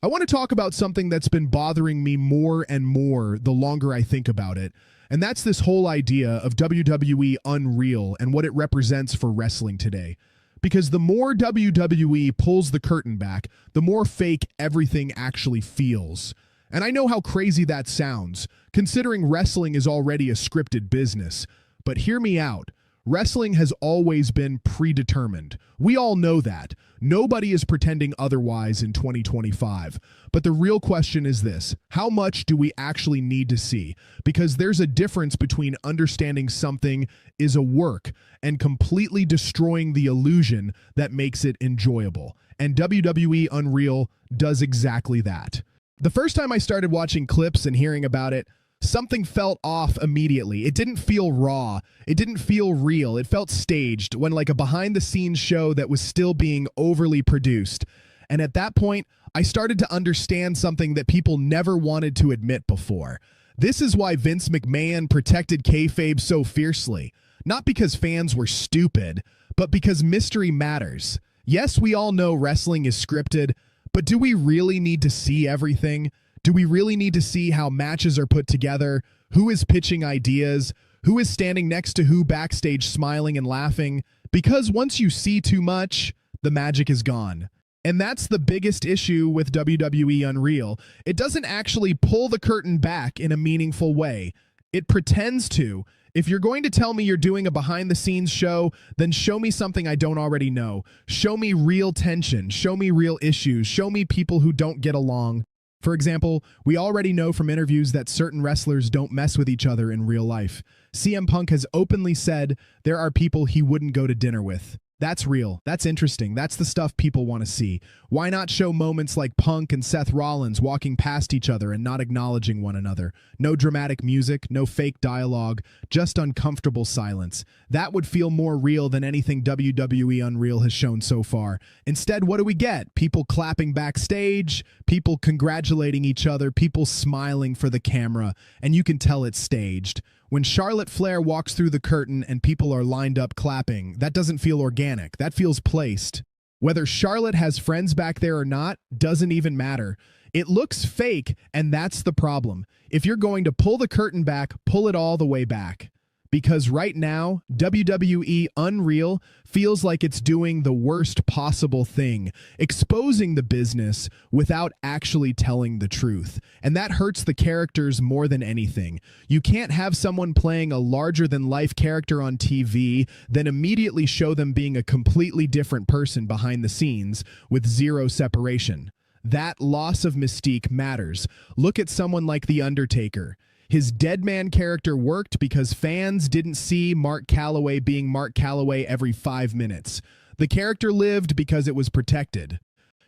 I want to talk about something that's been bothering me more and more the longer I think about it, and that's this whole idea of WWE Unreal and what it represents for wrestling today. Because the more WWE pulls the curtain back, the more fake everything actually feels. And I know how crazy that sounds, considering wrestling is already a scripted business. But hear me out. Wrestling has always been predetermined. We all know that. Nobody is pretending otherwise in 2025. But the real question is this: how much do we actually need to see? Because there's a difference between understanding something is a work and completely destroying the illusion that makes it enjoyable. And WWE Unreal does exactly that. The first time I started watching clips and hearing about it, something felt off immediately. It didn't feel raw. It didn't feel real. It felt staged, when like a behind-the-scenes show that was still being overly produced. And at that point, I started to understand something that people never wanted to admit before. This is why Vince McMahon protected Kayfabe so fiercely. Not because fans were stupid, but because mystery matters. Yes, we all know wrestling is scripted, but do we really need to see everything? Do we really need to see how matches are put together, who is pitching ideas, who is standing next to who backstage smiling and laughing? Because once you see too much, the magic is gone. And that's the biggest issue with WWE Unreal. It doesn't actually pull the curtain back in a meaningful way. It pretends to. If you're going to tell me you're doing a behind-the-scenes show, then show me something I don't already know. Show me real tension. Show me real issues. Show me people who don't get along. For example, we already know from interviews that certain wrestlers don't mess with each other in real life. CM Punk has openly said there are people he wouldn't go to dinner with. That's real. That's interesting. That's the stuff people want to see. Why not show moments like Punk and Seth Rollins walking past each other and not acknowledging one another? No dramatic music, no fake dialogue, just uncomfortable silence. That would feel more real than anything WWE Unreal has shown so far. Instead, what do we get? People clapping backstage, people congratulating each other, people smiling for the camera, and you can tell it's staged. When Charlotte Flair walks through the curtain and people are lined up clapping, that doesn't feel organic. That feels placed. Whether Charlotte has friends back there or not doesn't even matter. It looks fake, and that's the problem. If you're going to pull the curtain back, pull it all the way back. Because right now, WWE Unreal feels like it's doing the worst possible thing, exposing the business without actually telling the truth. And that hurts the characters more than anything. You can't have someone playing a larger-than-life character on TV, then immediately show them being a completely different person behind the scenes with zero separation. That loss of mystique matters. Look at someone like The Undertaker. His dead man character worked because fans didn't see Mark Calloway being Mark Calloway every 5 minutes. The character lived because it was protected.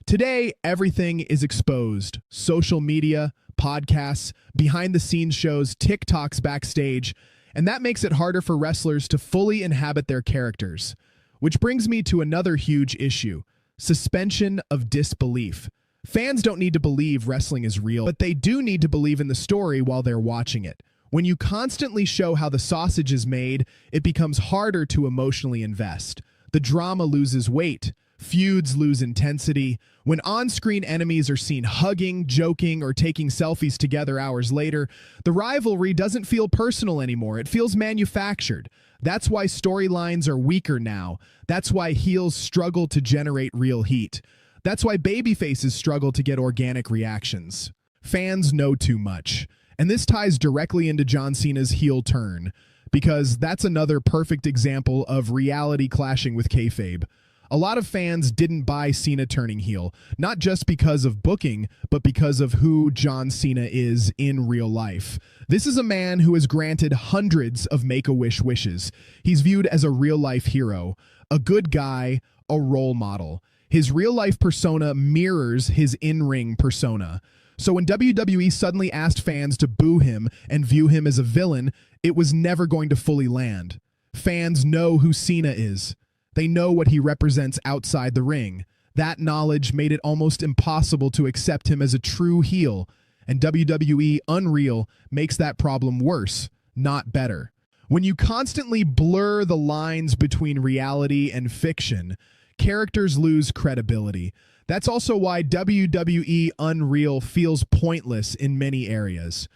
Today, everything is exposed. Social media, podcasts, behind-the-scenes shows, TikToks backstage, and that makes it harder for wrestlers to fully inhabit their characters. Which brings me to another huge issue: suspension of disbelief. Fans don't need to believe wrestling is real, but they do need to believe in the story while they're watching it. When you constantly show how the sausage is made, it becomes harder to emotionally invest. The drama loses weight. Feuds lose intensity. When on-screen enemies are seen hugging, joking, or taking selfies together hours later, the rivalry doesn't feel personal anymore. It feels manufactured. That's why storylines are weaker now. That's why heels struggle to generate real heat. That's why babyfaces struggle to get organic reactions. Fans know too much. And this ties directly into John Cena's heel turn, because that's another perfect example of reality clashing with kayfabe. A lot of fans didn't buy Cena turning heel, not just because of booking, but because of who John Cena is in real life. This is a man who is granted hundreds of Make-A-Wish wishes. He's viewed as a real-life hero, a good guy, a role model. His real-life persona mirrors his in-ring persona. So when WWE suddenly asked fans to boo him and view him as a villain, it was never going to fully land. Fans know who Cena is. They know what he represents outside the ring. That knowledge made it almost impossible to accept him as a true heel, and WWE Unreal makes that problem worse, not better. When you constantly blur the lines between reality and fiction, characters lose credibility. That's also why WWE Unreal feels pointless in many areas.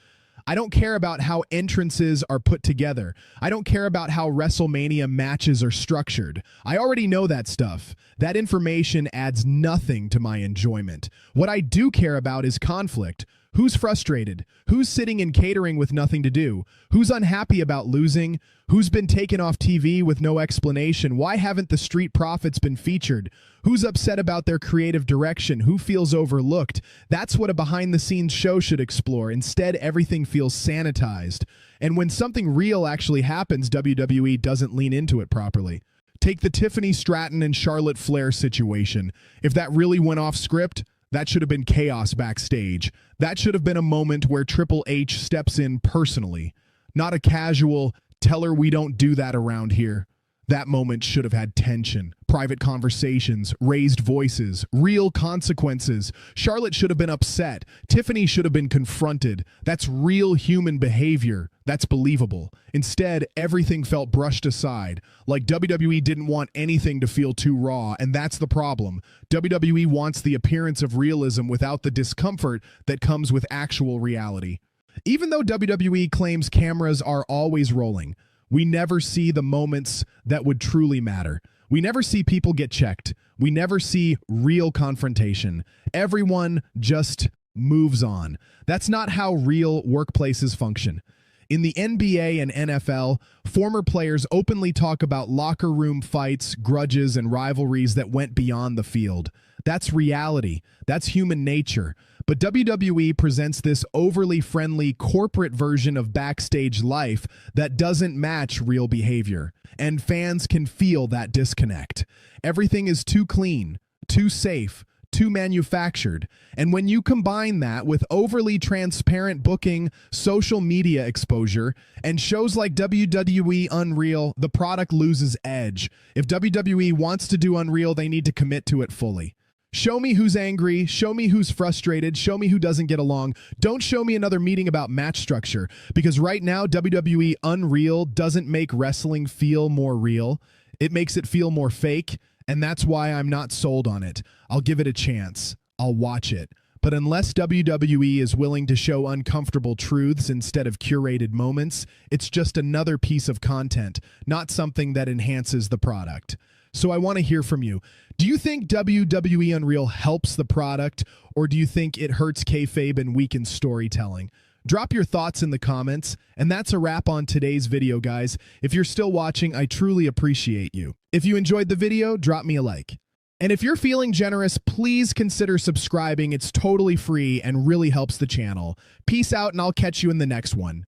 I don't care about how entrances are put together. I don't care about how WrestleMania matches are structured. I already know that stuff. That information adds nothing to my enjoyment. What I do care about is conflict. Who's frustrated? Who's sitting in catering with nothing to do? Who's unhappy about losing? Who's been taken off TV with no explanation? Why haven't the Street Profits been featured? Who's upset about their creative direction? Who feels overlooked? That's what a behind-the-scenes show should explore. Instead, everything feels sanitized. And when something real actually happens, WWE doesn't lean into it properly. Take the Tiffany Stratton and Charlotte Flair situation. If that really went off script, that should have been chaos backstage. That should have been a moment where Triple H steps in personally, not a casual, tell her we don't do that around here. That moment should have had tension, private conversations, raised voices, real consequences. Charlotte should have been upset. Tiffany should have been confronted. That's real human behavior. That's believable. Instead, everything felt brushed aside, like WWE didn't want anything to feel too raw, and that's the problem. WWE wants the appearance of realism without the discomfort that comes with actual reality. Even though WWE claims cameras are always rolling, we never see the moments that would truly matter. We never see people get checked. We never see real confrontation. Everyone just moves on. That's not how real workplaces function. In the NBA and NFL, former players openly talk about locker room fights, grudges, and rivalries that went beyond the field. That's reality. That's human nature. But WWE presents this overly friendly corporate version of backstage life that doesn't match real behavior. And fans can feel that disconnect. Everything is too clean, too safe, too manufactured. And when you combine that with overly transparent booking, social media exposure, and shows like WWE Unreal, the product loses edge. If WWE wants to do Unreal, they need to commit to it fully. Show me who's angry, show me who's frustrated, show me who doesn't get along. Don't show me another meeting about match structure, because right now WWE Unreal doesn't make wrestling feel more real. It makes it feel more fake, and that's why I'm not sold on it. I'll give it a chance. I'll watch it. But unless WWE is willing to show uncomfortable truths instead of curated moments, it's just another piece of content, not something that enhances the product. So I want to hear from you. Do you think WWE Unreal helps the product, or do you think it hurts kayfabe and weakens storytelling? Drop your thoughts in the comments, and that's a wrap on today's video, guys. If you're still watching, I truly appreciate you. If you enjoyed the video, drop me a like. And if you're feeling generous, please consider subscribing. It's totally free and really helps the channel. Peace out, and I'll catch you in the next one.